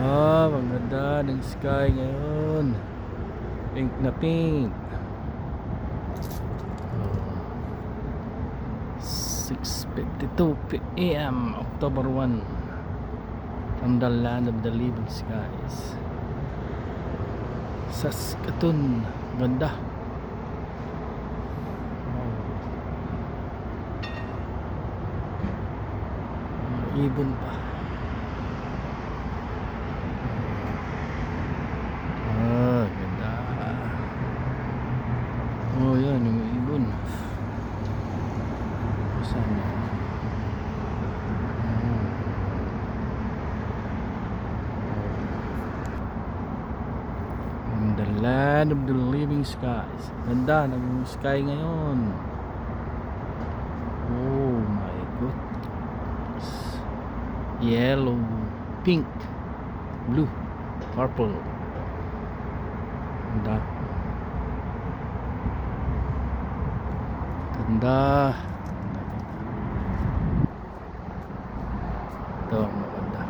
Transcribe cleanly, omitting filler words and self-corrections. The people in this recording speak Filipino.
Maganda ng sky ngayon. Pink na pink. 6:52 p.m. October 1 from the land of the living skies. Saskatoon. Ganda. Ibon pa. Ganda. Yan yung ibon. Saan na? In the land of the living skies. Ganda ng sky ngayon. Oh my goodness. Yellow, pink, blue, purple. Ganda. Ganda. Ito ang maganda.